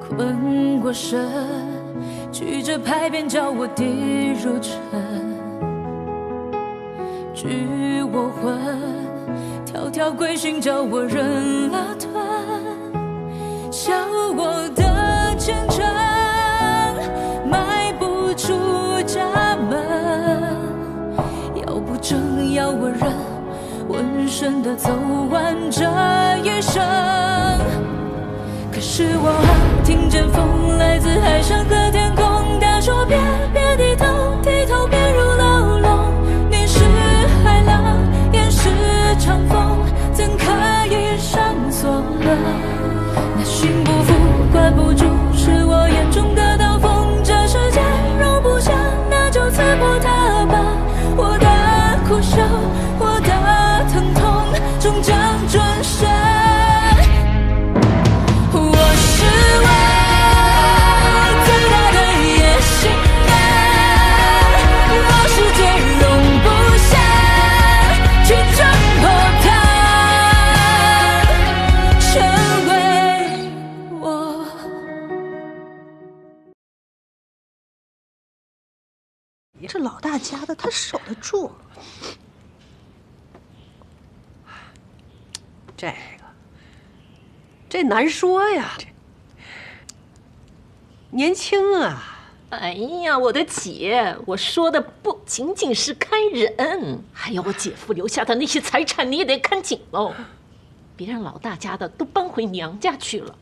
困过身，曲折拍扁叫我跌入尘，拘我魂，条条规训叫我忍了吞，笑我的虔诚，迈不出家门，要不正要我忍，浑身的走完这一生。可是我听见风来自海上和天空，他说别低头，低头便入牢笼。你是海浪，也是长风，怎可以上锁了？那心不服，管不住，是我眼中的刀锋。这世界容不下，那就刺破它吧。我的苦笑，我的疼痛，终将转身。这老大家的他守得住。这难说呀，年轻啊。哎呀，我的姐，我说的不仅仅是看人，还有我姐夫留下的那些财产，你也得看紧喽。别让老大家的都搬回娘家去了。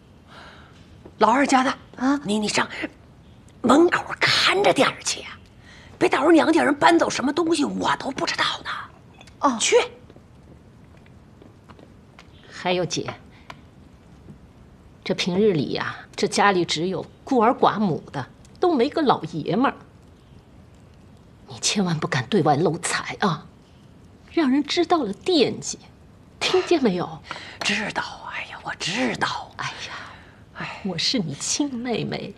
老二家的啊，你上门口看着点儿去呀，别到时候娘家人搬走什么东西，我都不知道呢。哦，去。还有姐，这平日里呀，这家里只有孤儿寡母的，都没个老爷们儿。你千万不敢对外漏财啊，让人知道了惦记，听见没有？知道，哎呀，我知道。哎呀，我是你亲妹妹，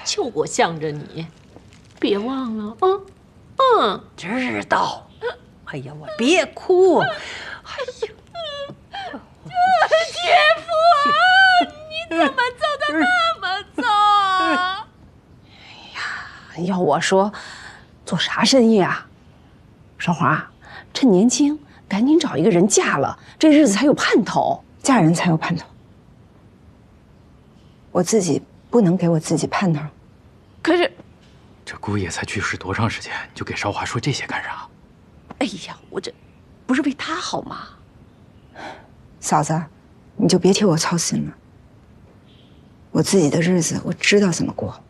就我向着你，别忘了啊。知道。哎呀，我别哭。哎呀，姐夫啊，你怎么走得那么早？要我说，做啥生意啊？少华，趁年轻，赶紧找一个人嫁了，这日子才有盼头。嫁人才有盼头，我自己不能给我自己盼头。可是，这姑爷才去世多长时间，就给少华说这些干啥？哎呀，我这不是为他好吗？嫂子，你就别替我操心了。我自己的日子我知道怎么过。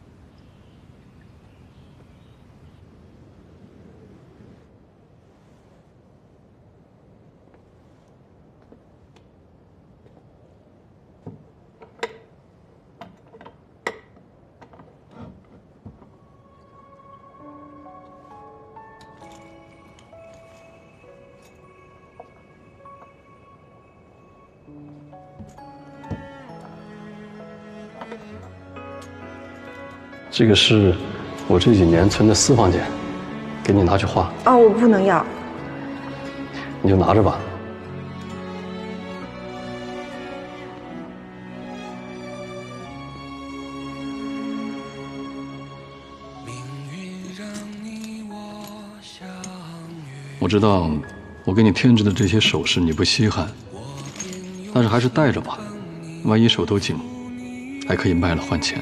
这个是我这几年存的私房钱，给你拿去花。哦，我不能要。你就拿着吧。我知道，我给你添置的这些首饰你不稀罕，但是还是带着吧，万一手头紧，还可以卖了换钱。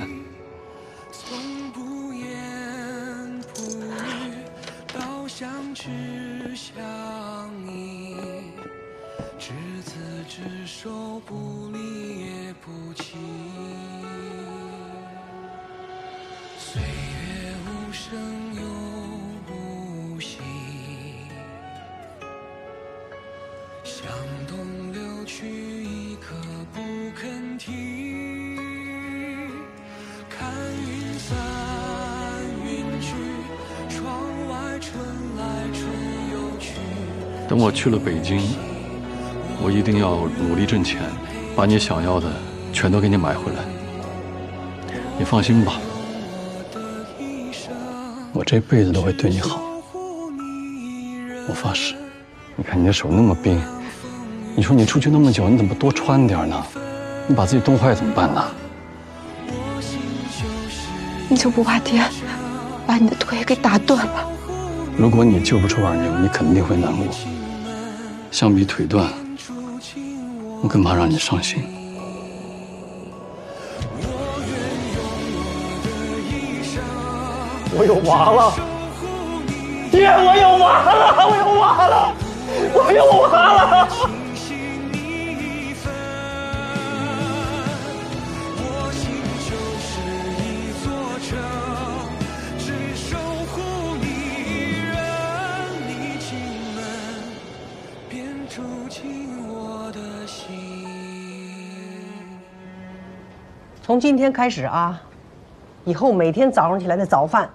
等我去了北京，我一定要努力挣钱，把你想要的全都给你买回来。你放心吧，我这辈子都会对你好。我发誓。你看你的手那么冰，你说你出去那么久，你怎么不多穿点呢？你把自己冻坏怎么办呢？你就不怕爹把你的腿给打断了？如果你救不出二宁，你肯定会难过。相比腿断，我更怕让你伤心。我有娃了，爹，我有娃了，我有娃了，我有娃了。从今天开始啊，以后每天早上起来的早饭，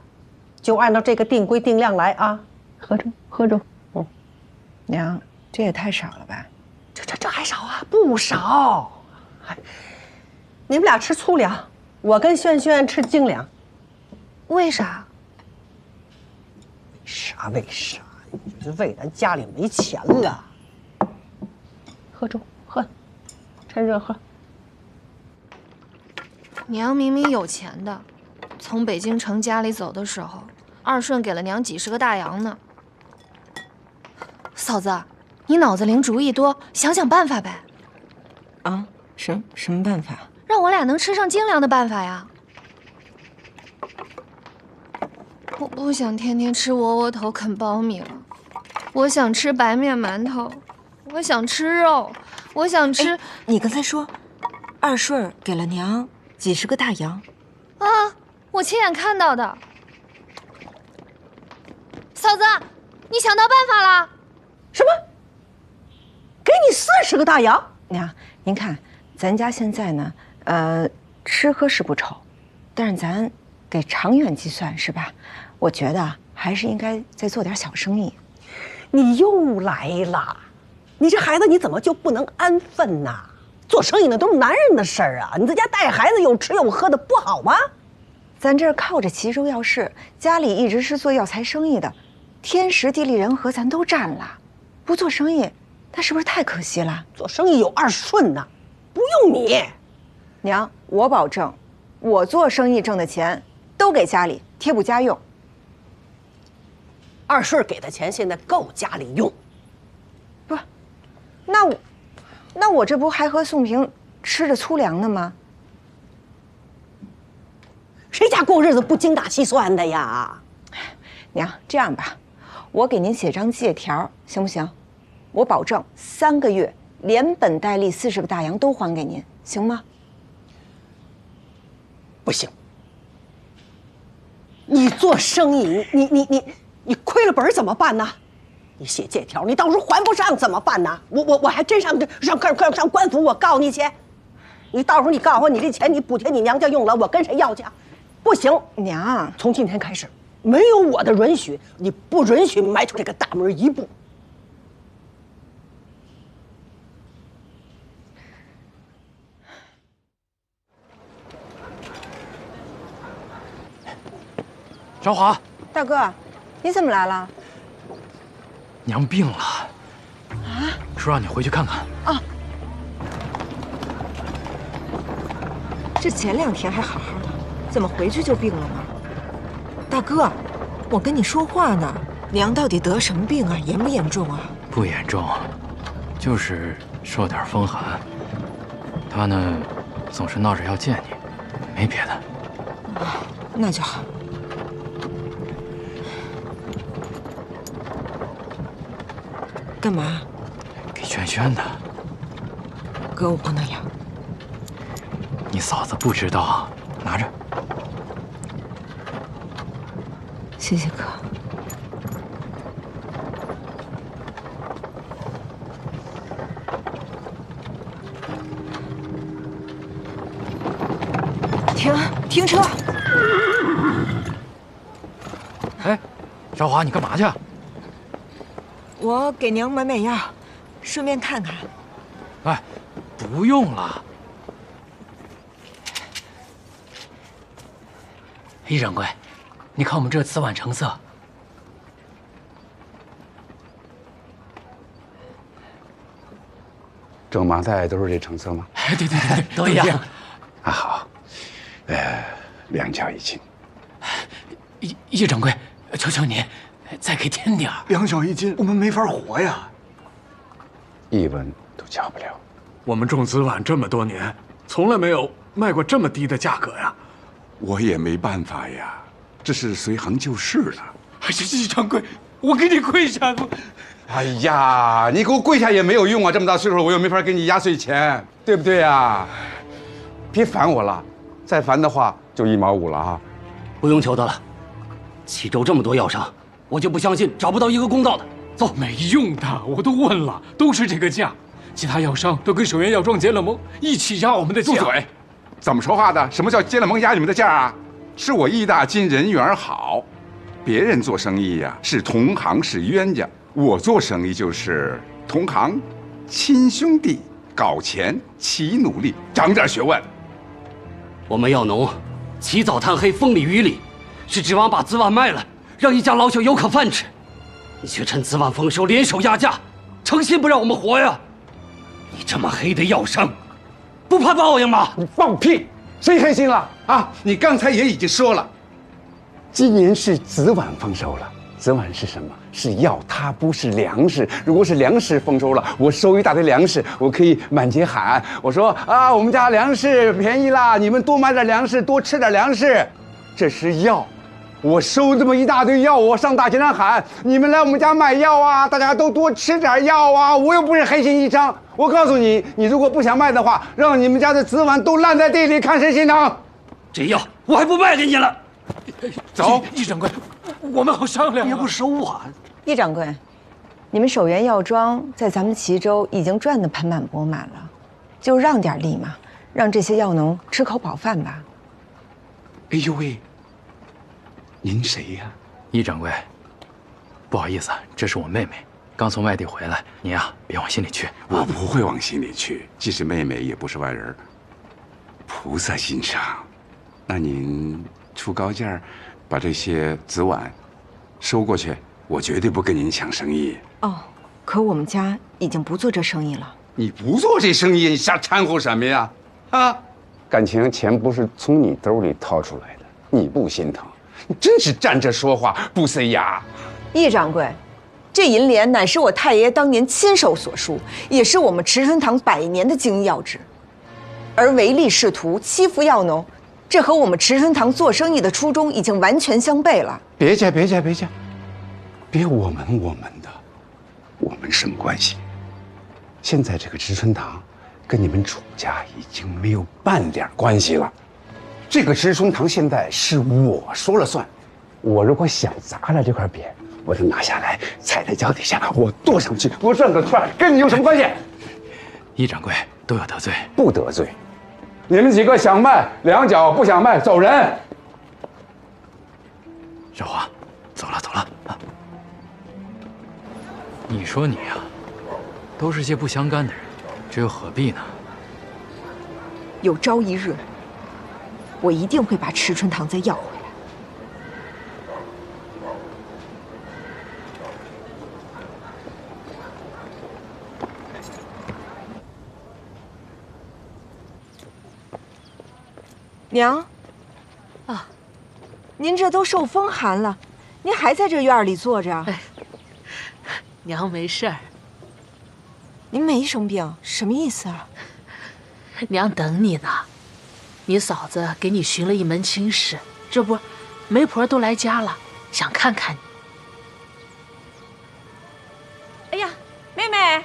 就按照这个定规定量来啊。喝中，喝中。娘，这也太少了吧？这还少啊？不少。你们俩吃粗粮，我跟轩轩吃精粮。为啥？为啥？就是为咱家里没钱了。喝粥，喝，趁热喝。娘明明有钱的，从北京城家里走的时候，二顺给了娘几十个大洋呢。嫂子，你脑子灵主意多，想想办法呗。啊，什么办法？让我俩能吃上精粮的办法呀。我不想天天吃窝窝头啃苞米了，我想吃白面馒头，我想吃肉，我想吃。你刚才说，二顺给了娘几十个大洋。啊，我亲眼看到的。嫂子，你想到办法了？什么？给你40个大洋？娘，您看，咱家现在呢，吃喝是不愁，但是咱给长远计算是吧？我觉得还是应该再做点小生意。你又来了，你这孩子你怎么就不能安分呐？做生意那都是男人的事儿啊！你在家带孩子有吃有喝的不好吗？咱这儿靠着齐州药市，家里一直是做药材生意的，天时地利人和咱都占了，不做生意，那是不是太可惜了？做生意有二顺呐，不用你。娘，我保证，我做生意挣的钱都给家里贴补家用。二顺给的钱现在够家里用。不，那我这不还和宋平吃着粗粮呢吗？谁家过日子不精打细算的呀？娘，这样吧，我给您写张借条，行不行？我保证3个月连本带利40个大洋都还给您，行吗？不行。你做生意，你亏了本怎么办呢？你写借条，你到时候还不上怎么办呢？我还真上官府，我告你去。你到时候你告诉我，你这钱你补贴你娘家用了，我跟谁要去？不行，娘，从今天开始，没有我的允许，你不允许迈出这个大门一步。小华，大哥，你怎么来了？娘病了，说让你回去看看。啊，这前2天还好好的，怎么回去就病了呢？大哥，我跟你说话呢，娘到底得什么病啊？严不严重啊？不严重，就是受点风寒。她呢，总是闹着要见你，没别的。那就好。干嘛？给轩轩的。哥，我不能要。你嫂子不知道，拿着。谢谢哥。停车！哎，小华，你干嘛去？我给娘买药，顺便看看。哎，不用了。易掌柜，你看我们这瓷碗成色。整麻袋都是这成色吗？对，都一样。啊好，2角1斤。易掌柜，求求您，再给添点儿。2角1斤，我们没法活呀。1文都交不了。我们种紫菀这么多年，从来没有卖过这么低的价格呀。我也没办法呀，这是随行就市了。易掌柜，我给你跪下！哎呀，你给我跪下也没有用啊！这么大岁数，我又没法给你压岁钱，对不对呀？别烦我了，再烦的话就1毛5了啊！不用求他了，齐州这么多药商，我就不相信找不到一个公道的。走，没用的，我都问了，都是这个价。其他药商都跟守源药庄结了盟，一起压我们的价。住嘴！怎么说话的？什么叫结了盟压你们的价啊？是我易大金人缘好，别人做生意呀是同行是冤家，我做生意就是同行，亲兄弟，搞钱齐努力，长点学问。我们药农起早贪黑，风里雨里，是指望把紫菀卖了，让一家老小有口饭吃。你却趁紫菀丰收联手压价，诚心不让我们活呀！你这么黑的药商，不怕报应吗？你放屁！谁黑心了啊？你刚才也已经说了，今年是紫菀丰收了。紫菀是什么？是药，它不是粮食。如果是粮食丰收了，我收一大堆粮食，我可以满街喊，我说啊，我们家粮食便宜啦，你们多买点粮食，多吃点粮食。这是药，我收这么一大堆药，我上大街上喊，你们来我们家买药啊，大家都多吃点药啊，我又不是黑心一商。我告诉你，你如果不想卖的话，让你们家的紫菀都烂在地里，看谁心疼。这药我还不卖给你了。走，易掌柜，我们好商量。要不收啊？易掌柜，你们守源药庄在咱们齐州已经赚得盆满钵满了，就让点利嘛，让这些药农吃口饱饭吧。哎呦喂，您谁呀？易掌柜，不好意思，这是我妹妹，刚从外地回来，您啊别往心里去。我不会往心里去，即使妹妹也不是外人，菩萨心肠。那您出高价，把这些紫菀收过去，我绝对不跟您抢生意。哦，可我们家已经不做这生意了。你不做这生意，你瞎掺和什么呀？啊，感情钱不是从你兜里掏出来的，你不心疼？你真是站着说话不塞牙。易掌柜，这银联乃是我太爷当年亲手所书，也是我们池春堂100年的经药制，而唯利是图、欺负药农，这和我们池春堂做生意的初衷已经完全相悖了。别介，别我们的，我们什么关系？现在这个池春堂跟你们楚家已经没有半点关系了。这个池春堂现在是我说了算，我如果想砸了这块匾，我就拿下来，踩在脚底下，我跺上去，我转个圈，跟你有什么关系？易掌柜都有得罪，不得罪。你们几个想卖2角，不想卖走人。小华，走了啊！你说你呀，都是些不相干的人，这又何必呢？有朝一日，我一定会把池春堂再要回来。娘，啊，您这都受风寒了，您还在这院里坐着？哎，娘没事儿。您没生病，什么意思啊？娘等你呢，你嫂子给你寻了一门亲事，这不，媒婆都来家了，想看看你。哎呀，妹妹，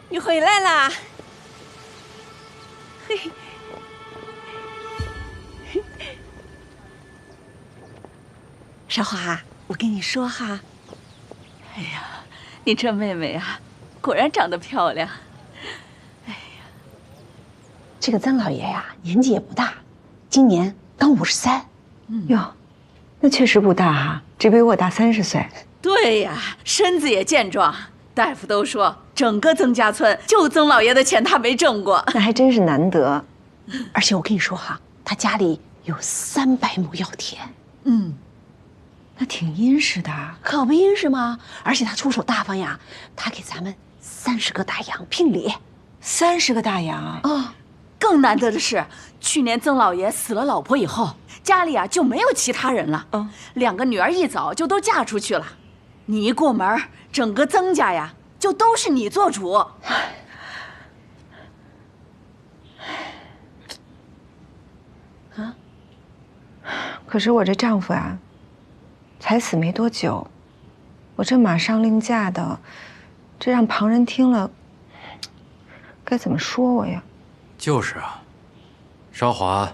你回来啦！嘿。少华，我跟你说哈，哎呀，你这妹妹啊，果然长得漂亮。哎呀，这个曾老爷呀，年纪也不大，今年刚53。哟，那确实不大哈，只比我大30岁。对呀，身子也健壮。大夫都说，整个曾家村就曾老爷的钱他没挣过，那还真是难得。而且我跟你说哈，他家里有300亩药田。那挺殷实的，可不殷实吗？而且他出手大方呀，他给咱们30个大洋聘礼。30个大洋啊！更难得的是，去年曾老爷死了老婆以后，家里啊就没有其他人了。2个女儿一早就都嫁出去了，你一过门，整个曾家呀就都是你做主。啊！可是我这丈夫啊，才死没多久，我这马上另嫁的，这让旁人听了，该怎么说我呀？就是啊，韶华，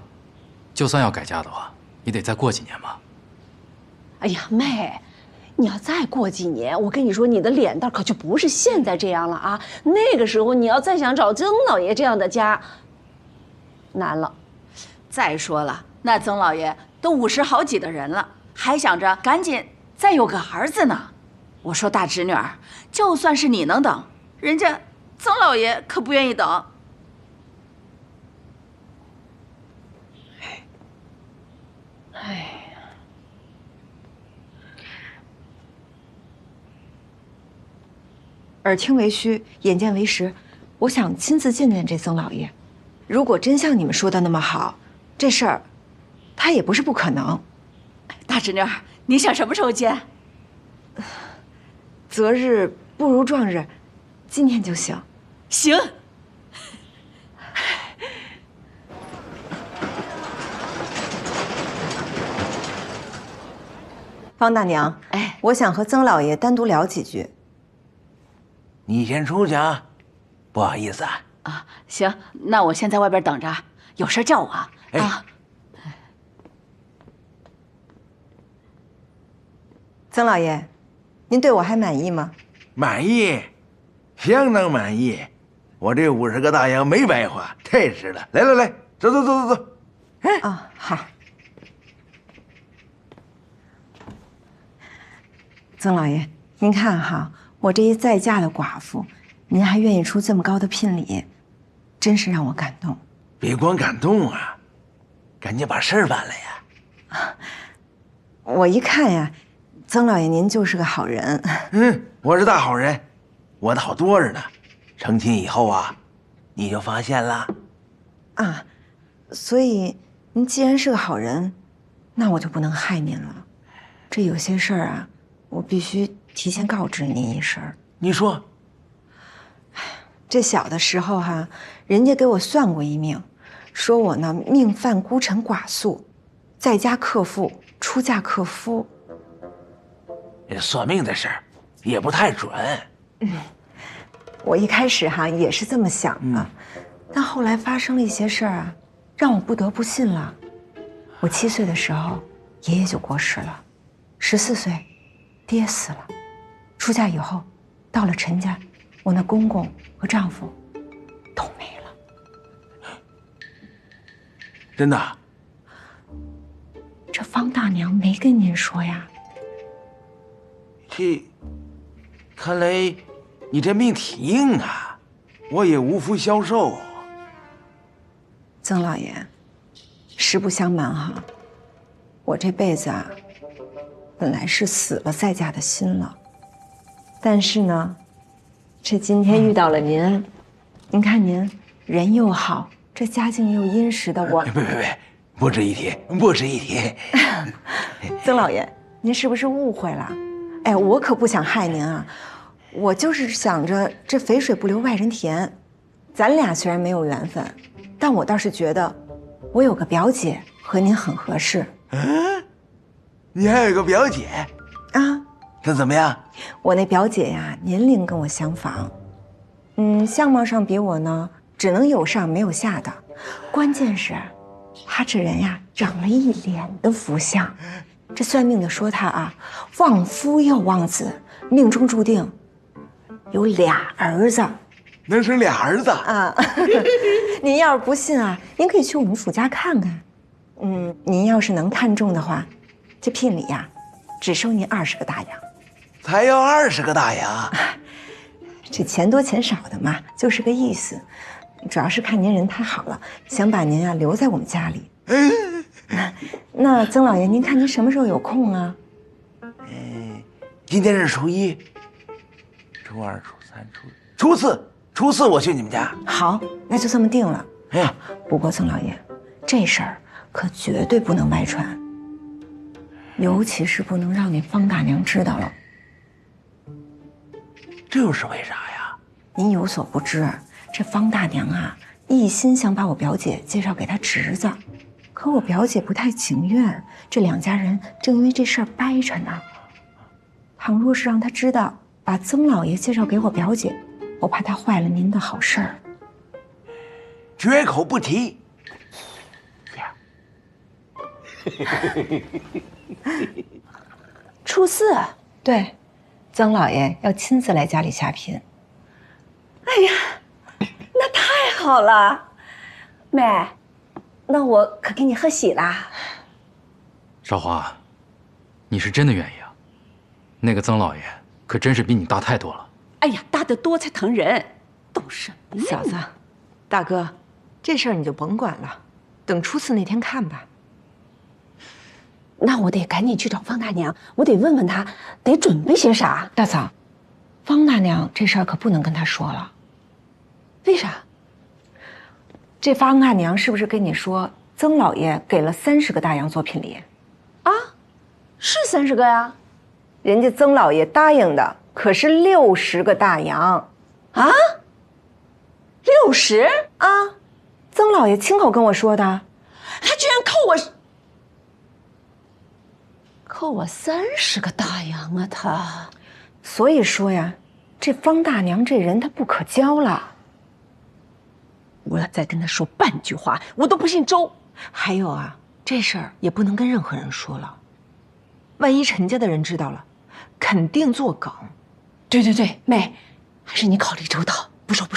就算要改嫁的话，也得再过几年吧。哎呀，妹，你要再过几年，我跟你说，你的脸蛋可就不是现在这样了啊！那个时候，你要再想找曾老爷这样的家，难了。再说了，那曾老爷都50好几的人了，还想着赶紧再有个儿子呢。我说大侄女儿，就算是你能等，人家曾老爷可不愿意等。哎呀，耳听为虚，眼见为实，我想亲自见见这曾老爷。如果真像你们说的那么好，这事儿他也不是不可能。大侄女儿，你想什么时候见？择日不如撞日，今天就行。行。方大娘，我想和曾老爷单独聊几句。你先出去啊，不好意思啊。啊，行，那我先在外边等着，有事叫我啊。啊。曾老爷，您对我还满意吗？满意，相当满意。我这50个大洋没白花，太值了。来来来，走走走走走。啊，好。曾老爷，您看哈，我这一再嫁的寡妇，您还愿意出这么高的聘礼，真是让我感动。别光感动啊，赶紧把事儿办了呀！我一看呀，曾老爷您就是个好人。我是大好人，我的好多着呢。成亲以后啊，你就发现了。啊，所以您既然是个好人，那我就不能害您了。这有些事儿啊，我必须提前告知您一声。你说，这小的时候哈，人家给我算过一命，说我呢命犯孤臣寡宿，在家克父，出嫁克夫。算命的事儿也不太准。我一开始哈也是这么想的，但后来发生了一些事儿啊，让我不得不信了。我7岁的时候，爷爷就过世了；14岁，爹死了；出嫁以后，到了陈家，我那公公和丈夫都没了。真的？这方大娘没跟您说呀？看来你这命挺硬啊，我也无福消受。曾老爷，实不相瞒哈，我这辈子啊，本来是死了再嫁的心了，但是呢，这今天遇到了您，您看您人又好，这家境又殷实的我，别，不值一提，不值一提。曾老爷，您是不是误会了？哎，我可不想害您啊，我就是想着这肥水不流外人田，咱俩虽然没有缘分，但我倒是觉得我有个表姐和您很合适。你还有个表姐啊？她怎么样？我那表姐呀，年龄跟我相仿，相貌上比我呢只能有上没有下的，关键是，她这人呀长了一脸的福相。这算命的说她啊，旺夫又旺子，命中注定有2儿子，能生2儿子啊！您要是不信啊，您可以去我们府家看看。您要是能看中的话，这聘礼呀，只收您20个大洋。才要20个大洋？这钱多钱少的嘛，就是个意思。主要是看您人太好了，想把您啊留在我们家里。那曾老爷，您看您什么时候有空啊？今天是初1、初2、初3、初4我去你们家。好，那就这么定了。不过曾老爷，这事儿可绝对不能外传，尤其是不能让你方大娘知道了。这又是为啥呀？您有所不知，这方大娘啊，一心想把我表姐介绍给她侄子，可我表姐不太情愿，这两家人正因为这事儿掰扯呢。倘若是让她知道把曾老爷介绍给我表姐，我怕她坏了您的好事儿。绝口不提。初四，对，曾老爷要亲自来家里下聘。哎呀，那太好了，妹，那我可给你贺喜啦。少华，你是真的愿意啊？那个曾老爷可真是比你大太多了。哎呀，大得多才疼人，懂什么呀？嫂子，大哥，这事儿你就甭管了，等初四那天看吧。那我得赶紧去找方大娘，我得问问她得准备些啥。大嫂，方大娘这事儿可不能跟她说了。为啥？这方大娘是不是跟你说曾老爷给了30个大洋做聘礼？啊，是30个呀。人家曾老爷答应的可是60个大洋。啊？60啊？曾老爷亲口跟我说的。他居然扣我30个大洋啊！他，所以说呀，这方大娘这人她不可交了。我要再跟他说半句话，我都不姓周。还有啊，这事儿也不能跟任何人说了，万一陈家的人知道了，肯定作梗。对，妹，还是你考虑周到，不说。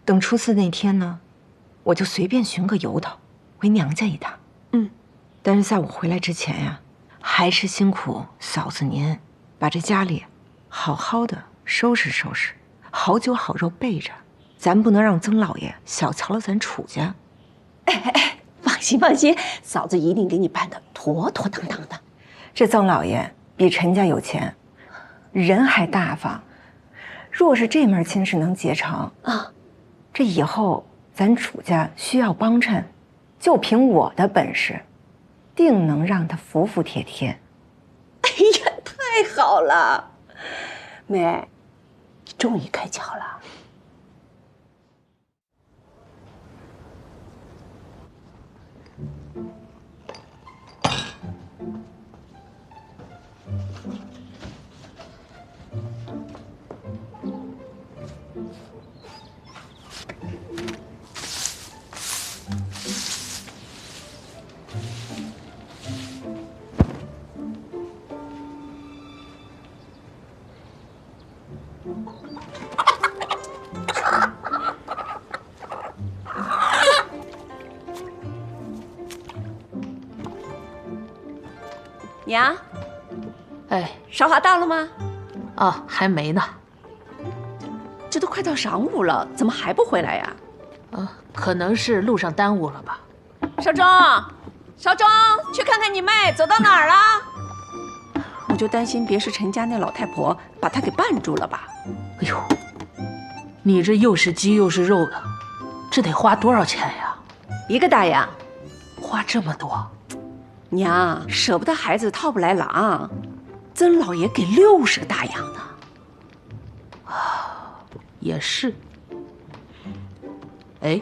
等初四那天呢，我就随便寻个由头回娘家一趟。但是在我回来之前呀，还是辛苦嫂子您把这家里好好的收拾收拾，好酒好肉备着，咱不能让曾老爷小瞧了咱楚家。哎，放心，嫂子一定给你办得妥妥当当的。这曾老爷比陈家有钱，人还大方，若是这门亲事能结成啊，这以后咱楚家需要帮衬，就凭我的本事，定能让他服服帖帖。哎呀，太好了，妹，你终于开窍了。娘，哎，少华到了吗？哦，还没呢。这都快到晌午了，怎么还不回来呀？可能是路上耽误了吧。少庄，去看看你妹走到哪儿了？我就担心别是陈家那老太婆把她给绊住了吧。哎呦，你这又是鸡又是肉的，这得花多少钱呀？1个大洋。花这么多？娘，舍不得孩子套不来狼，曾老爷给60个大洋呢。也是。哎，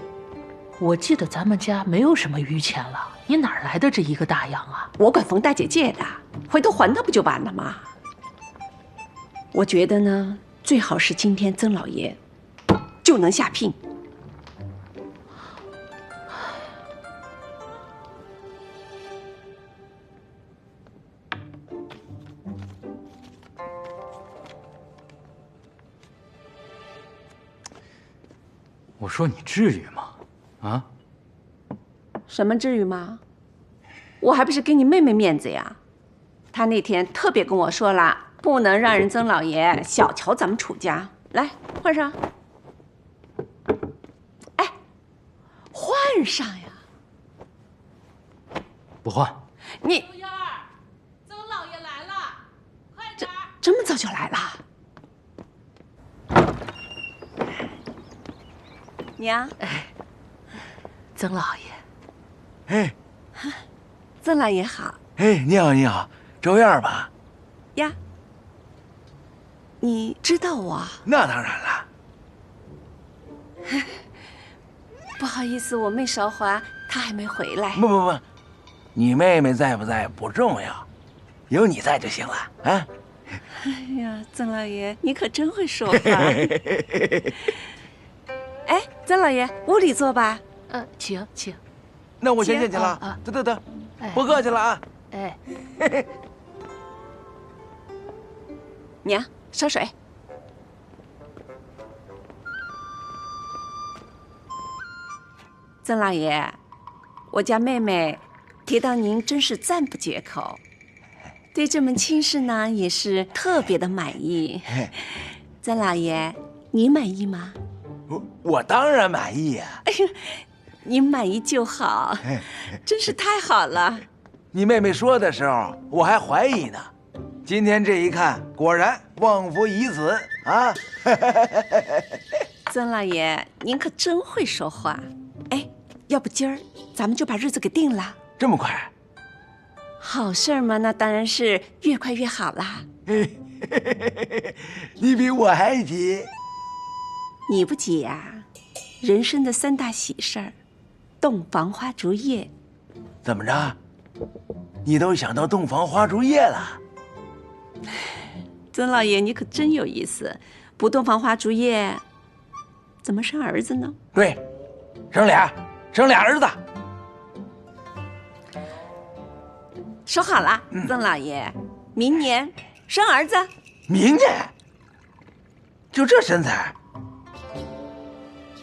我记得咱们家没有什么余钱了，你哪来的这1个大洋啊？我管冯大姐借的，回头还她不就完了吗？我觉得呢，最好是今天曾老爷就能下聘。我说你至于吗？啊？什么至于吗？我还不是给你妹妹面子呀。她那天特别跟我说了，不能让人曾老爷小瞧咱们楚家。来，换上。哎，换上呀！不换。你刘燕儿，曾老爷来了，快点！这么早就来了？娘，曾老爷，哎，曾老爷好哎，你好，你好，周燕吧？呀。你知道我？那当然了。不好意思，我妹韶华她还没回来。不，你妹妹在不在不重要，有你在就行了啊。哎呀，曾老爷，你可真会说话。哎，曾老爷，屋里坐吧。请。那我先进去了啊。得，不客气了啊。哎，娘，烧水。曾老爷，我家妹妹提到您真是赞不绝口，对这门亲事呢也是特别的满意。曾老爷，您满意吗？我当然满意呀。哎呦，您满意就好，真是太好了。你妹妹说的时候，我还怀疑呢。今天这一看，果然旺夫已死啊！曾老爷，您可真会说话。哎，要不今儿咱们就把日子给定了？这么快？好事儿嘛，那当然是越快越好啦。你比我还急。你不急呀？人生的3大喜事儿，洞房花烛夜。怎么着？你都想到洞房花烛夜了？曾老爷，你可真有意思，不洞房花烛夜，怎么生儿子呢？对，生俩儿子。说好了，曾老爷，明年生儿子。明年？就这身材？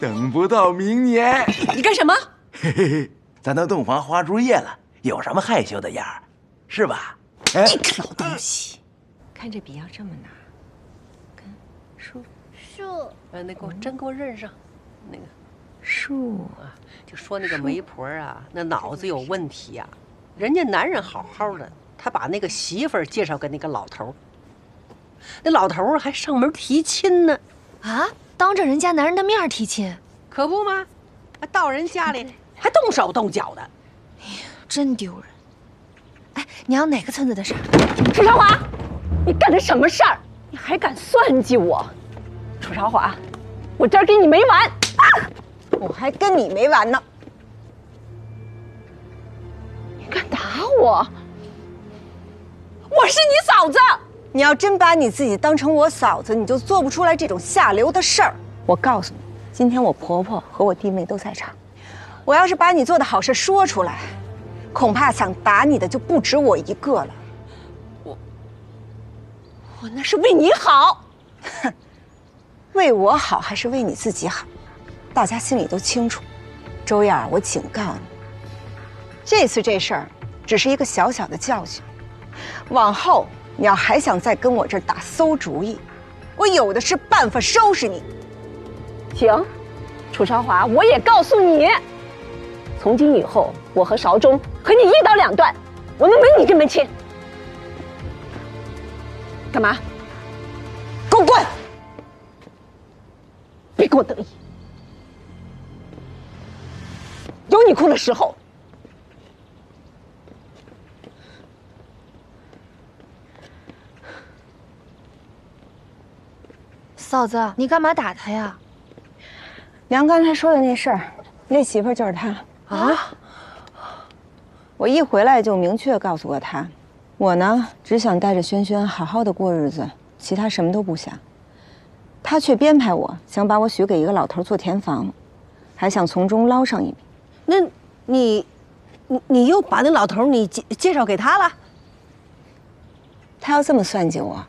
等不到明年。你干什么？嘿嘿，咱都洞房花烛夜了，有什么害羞的样儿，是吧？这个老东西。看这笔要这么拿，看树，那给我真给我认上，那个树啊，就说那个媒婆啊，那脑子有问题呀。人家男人好好的，他把那个媳妇儿介绍给那个老头，那老头还上门提亲呢。啊，当着人家男人的面提亲，可不吗？还到人家里还动手动脚的，哎呀，真丢人！哎，娘哪个村子的事儿？楚韶华，你干的什么事儿？你还敢算计我？楚韶华，我这儿跟你没完！啊，我还跟你没完呢！你敢打我？我是你嫂子！你要真把你自己当成我嫂子，你就做不出来这种下流的事儿。我告诉你，今天我婆婆和我弟妹都在场，我要是把你做的好事说出来，恐怕想打你的就不止我一个了。我那是为你好，哼，为我好还是为你自己好，大家心里都清楚。周燕儿，我警告你，这次这事儿只是一个小小的教训，往后你要还想再跟我这儿打馊主意，我有的是办法收拾你。行，楚韶华，我也告诉你，从今以后，我和韶忠和你一刀两断，我们没你这门亲。干嘛？给我滚！别跟我得意，有你哭的时候。嫂子，你干嘛打他呀？娘刚才说的那事儿，那媳妇儿就是他啊。我一回来就明确告诉过他，我呢只想带着轩轩好好的过日子，其他什么都不想。他却编排我，想把我许给一个老头做填房，还想从中捞上一笔。那你又把那老头你介绍给他了？他要这么算计我，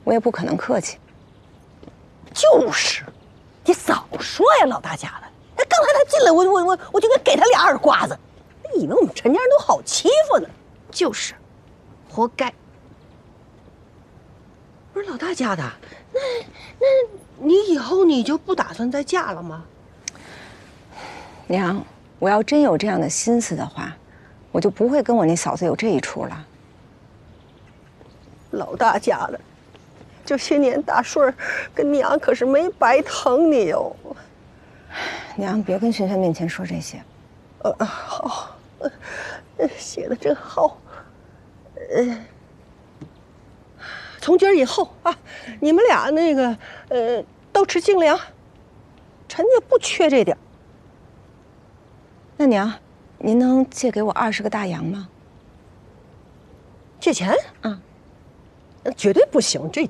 我也不可能客气。就是，你早说呀，老大家的！那刚才他进来，我就给他俩耳刮子，以为我们陈家人都好欺负呢。就是，活该。不是老大家的，那你以后你就不打算再嫁了吗？娘，我要真有这样的心思的话，我就不会跟我那嫂子有这一出了。老大家的。这些年大顺儿跟娘可是没白疼你哟。娘，别跟轩轩面前说这些。好。写的真好。从今儿以后啊，你们俩那个都吃精粮，臣家不缺这点。那娘，您能借给我20个大洋吗？借钱？嗯，绝对不行，这你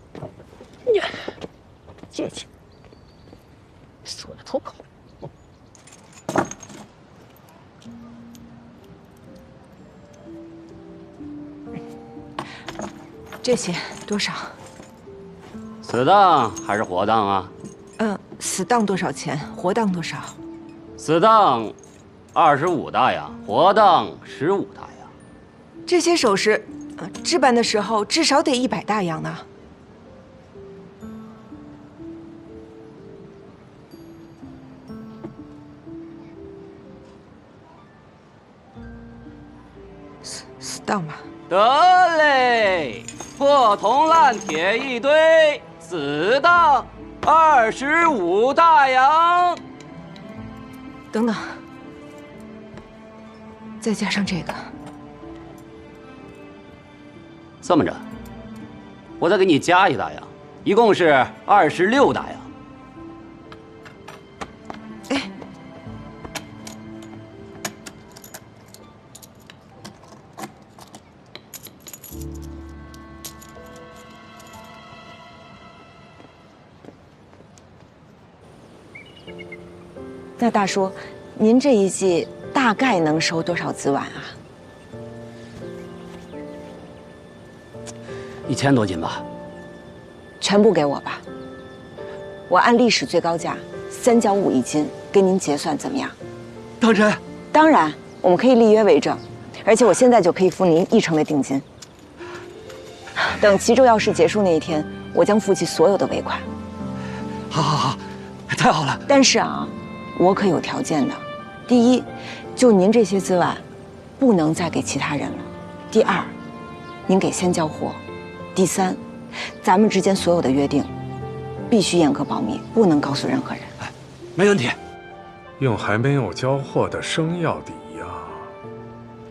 借钱，说了头口。这些多少？死当还是活当啊？死当多少钱？活当多少？死当25大洋，活当15大洋。这些首饰，置办的时候至少得100大洋呢。死当吧。得嘞，破铜烂铁一堆，死当25大洋。等等，再加上这个，这么着，我再给你加1大洋，一共是26大洋。那大叔，您这一季大概能收多少子碗啊？1000多斤吧。全部给我吧，我按历史最高价3角5一斤跟您结算，怎么样？当真？当然，我们可以立约为证，而且我现在就可以付您1成的定金。等齐州要事结束那一天，我将付起所有的尾款。好好好，太好了。但是啊，我可有条件的。第一，就您这些子碗，不能再给其他人了。第二，您给先交货。第三，咱们之间所有的约定，必须严格保密，不能告诉任何人。没问题。用还没有交货的生药抵押，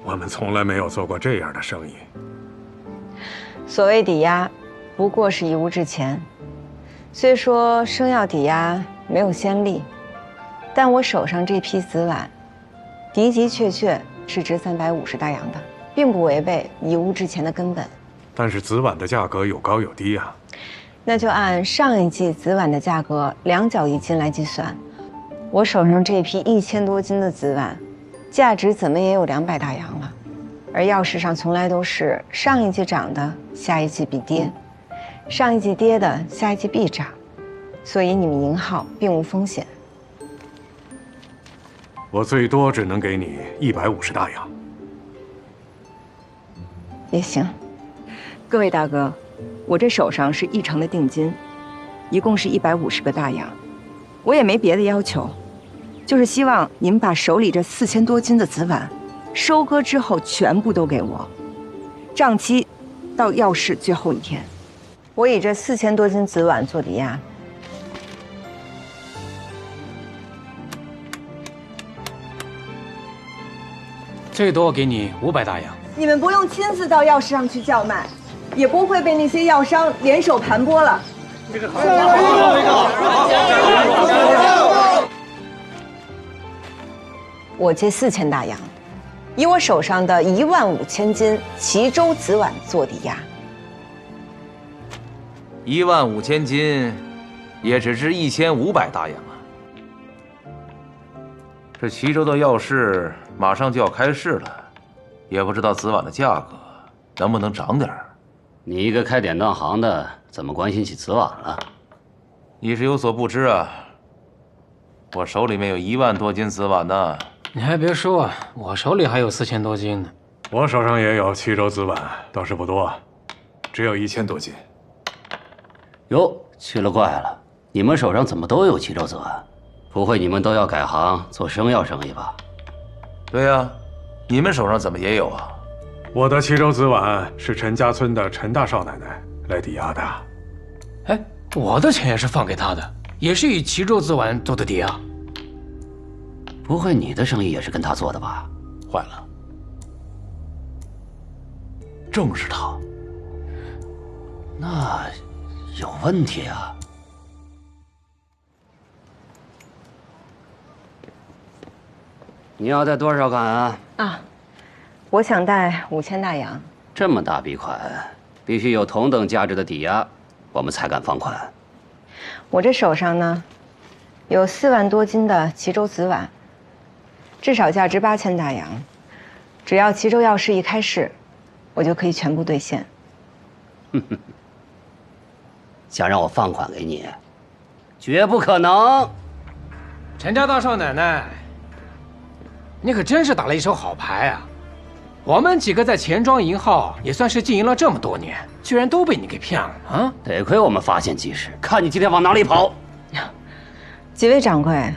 我们从来没有做过这样的生意。所谓抵押，不过是以物质钱。虽说生药抵押没有先例，但我手上这批子碗，的的确确是值350大洋的，并不违背以物质钱的根本。但是子碗的价格有高有低啊。那就按上一季子碗的价格2角1斤来计算，我手上这批1000多斤的子碗，价值怎么也有200大洋了。而药市上从来都是上一季涨的，下一季必跌；上一季跌的，下一季必涨。所以你们银号并无风险。我最多只能给你150大洋。也行。各位大哥，我这手上是1成的定金，一共是150个大洋。我也没别的要求，就是希望您把手里这4000多斤的子碗，收割之后全部都给我，账期到药市最后一天。我以这4000多斤子碗做抵押。最多给你500大洋。你们不用亲自到药市上去叫卖，也不会被那些药商联手盘剥了。这个我借4000大洋，以我手上的15000斤齐州子碗做抵押。15000斤，也只值1500大洋啊！这齐州的药市马上就要开市了，也不知道子碗的价格能不能涨点儿。你一个开典当行的，怎么关心起子碗了？你是有所不知啊，我手里面有1万多斤子碗呢。你还别说，我手里还有4000多斤呢。我手上也有齐州子碗，倒是不多，只有1000多斤。哟，奇了怪了，你们手上怎么都有齐州子碗？不会你们都要改行做生药生意吧？对呀，你们手上怎么也有啊？我的齐州子碗是陈家村的陈大少奶奶来抵押的。哎，我的钱也是放给她的，也是以齐州子碗做的抵押。不会你的生意也是跟他做的吧？坏了，正是他。那有问题啊！你要带多少款啊？啊，我想带5000大洋。这么大笔款，必须有同等价值的抵押，我们才敢放款。我这手上呢，有4万多斤的齐州紫碗，至少价值8000大洋。只要齐州药市一开市，我就可以全部兑现。想让我放款给你，绝不可能。陈家大少奶奶，你可真是打了一手好牌啊！我们几个在钱庄银号也算是经营了这么多年，居然都被你给骗了啊！得亏我们发现及时，看你今天往哪里跑！几位掌柜，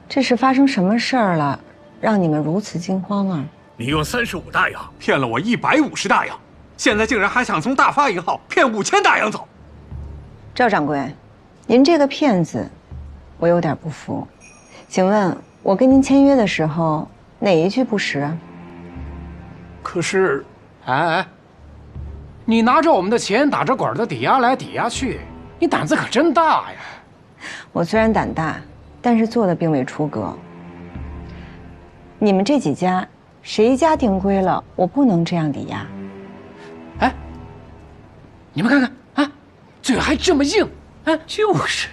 这是发生什么事儿了，让你们如此惊慌啊？你用35大洋骗了我150大洋，现在竟然还想从大发银号骗5000大洋走。赵掌柜，您这个骗子，我有点不服。请问，我跟您签约的时候，哪一句不实啊？可是，哎，你拿着我们的钱打着滚的抵押来抵押去，你胆子可真大呀！我虽然胆大，但是做的并未出格。你们这几家，谁家定规了，我不能这样抵押。哎，你们看看啊，嘴还这么硬，哎，就是。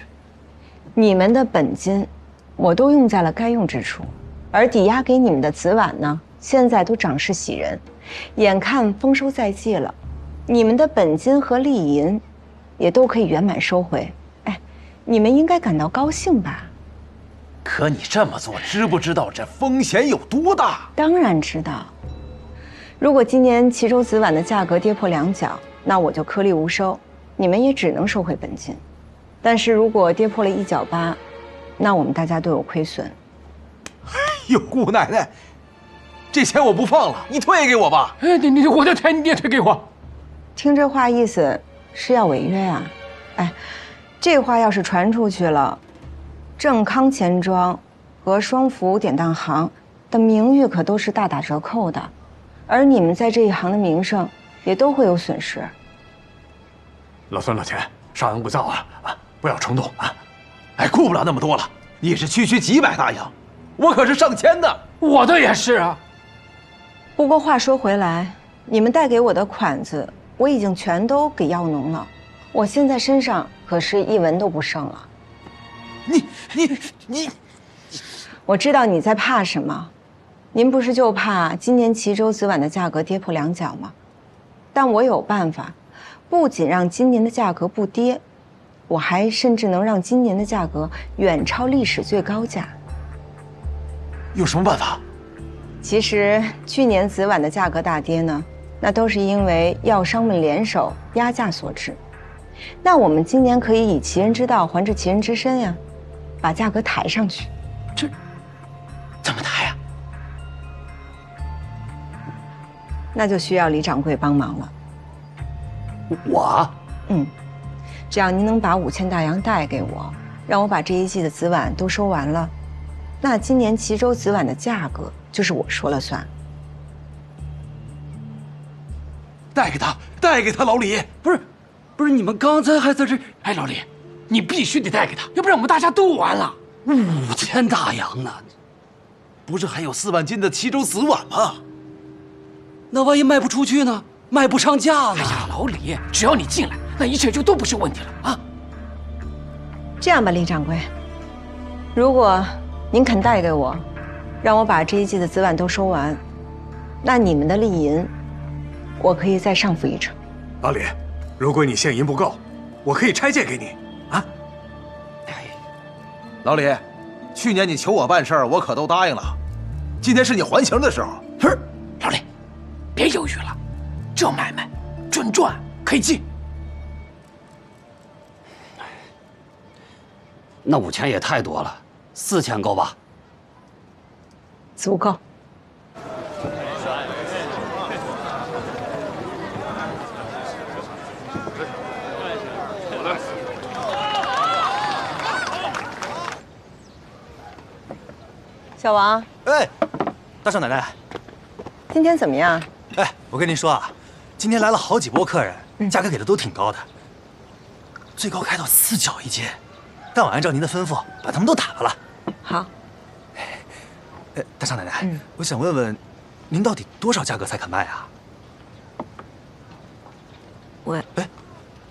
你们的本金，我都用在了该用之处，而抵押给你们的紫碗呢，现在都长势喜人，眼看丰收在即了，你们的本金和利银，也都可以圆满收回。哎，你们应该感到高兴吧？可你这么做，知不知道这风险有多大？当然知道。如果今年齐州紫碗的价格跌破2角，那我就颗粒无收，你们也只能收回本金。但是如果跌破了1角8，那我们大家都有亏损。哎呦，姑奶奶，这钱我不放了，你退给我吧。哎，我的钱你也退给我。听这话意思是要违约啊？哎，这话要是传出去了，正康钱庄和双福典当行的名誉可都是大打折扣的，而你们在这一行的名声也都会有损失。老孙老钱，稍安勿躁啊！不要冲动啊！哎，顾不了那么多了，你是区几百大洋，我可是上千的。我的也是啊。不过话说回来，你们贷给我的款子，我已经全都给药农了，我现在身上可是一文都不剩了。你，我知道你在怕什么，您不是就怕今年齐州紫碗的价格跌破2角吗？但我有办法，不仅让今年的价格不跌，我还甚至能让今年的价格远超历史最高价。有什么办法？其实去年紫碗的价格大跌呢，那都是因为药商们联手压价所致。那我们今年可以以其人之道还治其人之身呀，把价格抬上去。这怎么抬呀？那就需要李掌柜帮忙了。我？只要您能把5000大洋贷给我，让我把这一季的紫碗都收完了，那今年齐州紫碗的价格就是我说了算。贷给他，老李。不是，你们刚才还在这……哎，老李，你必须得贷给他，要不然我们大家都完了。5000大洋呢？不是还有4万斤的齐州紫碗吗？那万一卖不出去呢？卖不上价呢？哎呀，老李，只要你进来，那一切就都不是问题了啊！这样吧，李掌柜，如果您肯贷给我，让我把这一季的紫碗都收完，那你们的利银，我可以再上付1成。老李，如果你现银不够，我可以拆借给你啊！老李，去年你求我办事儿，我可都答应了，今天是你还情的时候。不是，老李，别犹豫了，这买卖准赚，可以进。那5000也太多了，4000够吧？足够。小王，哎，大少奶奶，今天怎么样？哎，我跟您说啊，今天来了好几波客人，价格给的都挺高的，最高开到4角一斤。但我按照您的吩咐，把他们都打发了。好。大少奶奶，我想问问，您到底多少价格才肯卖啊？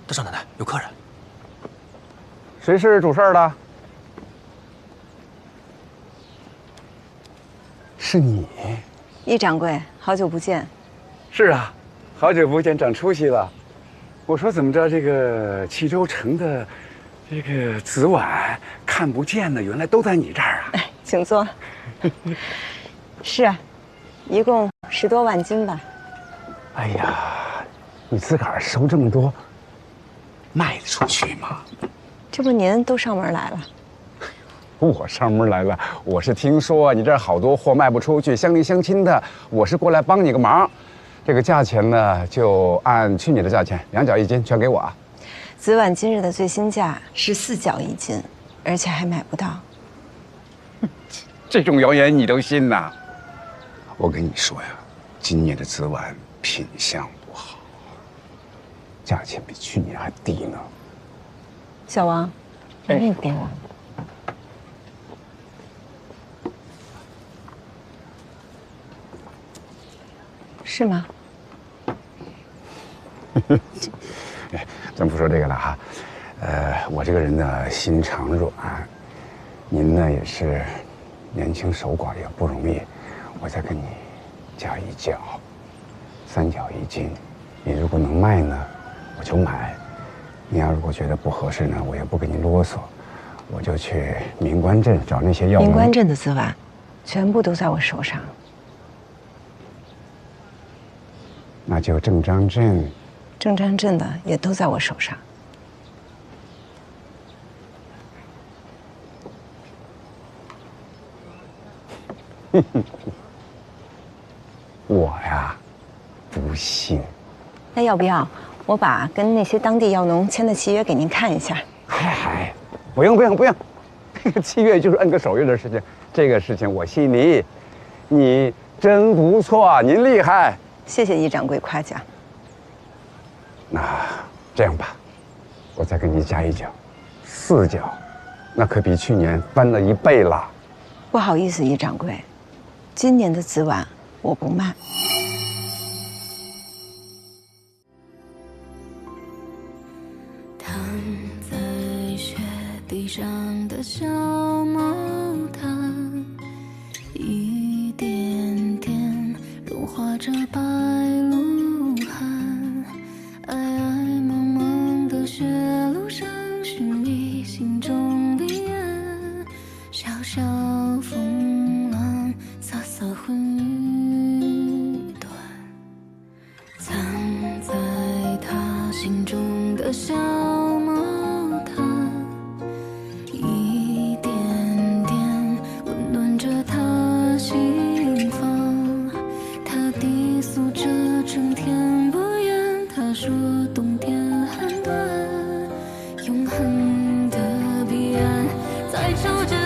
大少奶奶，有客人。谁是主事的？是你，易掌柜，好久不见。是啊，好久不见，长出息了。我说怎么着，这个齐州城的这个紫碗看不见的，原来都在你这儿啊！哎，请坐。是啊，一共10多万斤吧。哎呀，你自个儿收这么多，卖得出去吗？这不您都上门来了。我上门来了，我是听说你这儿好多货卖不出去，乡里乡亲的，我是过来帮你个忙。这个价钱呢，就按去年的价钱，2角一斤，全给我啊。紫碗今日的最新价是4角一斤，而且还买不到。这种谣言你都信呐？我跟你说呀，今年的紫碗品相不好，价钱比去年还低呢。小王，把那个给我。是吗？咱不说这个了哈。我这个人呢，心肠软，您呢也是年轻守寡，也不容易。我再跟你加1角，3角一斤。你如果能卖呢，我就买；你要如果觉得不合适呢，我也不跟你啰嗦，我就去明关镇找那些药农。明关镇的紫碗，全部都在我手上。那就郑章镇，郑章镇的也都在我手上。我呀，不信。那要不要我把跟那些当地药农签的契约给您看一下？嗨，不用，那个契约就是摁个手印的事情，这个事情我信你。你真不错，您厉害。谢谢易掌柜夸奖。那这样吧，我再给你加1角，4角，那可比去年翻了1倍了。不好意思，易掌柜，今年的紫碗我不卖。躺在雪地上的小毛毯，一点点融化着白鹿汗，爱爱茫茫的雪路上寻觅心中彼岸，小小风浪洒洒昏欲断，藏在他心中的小毛毯，一点点温暖着他心房，他低诉着春天不远，他说冬天很短，永恒的彼岸在朝着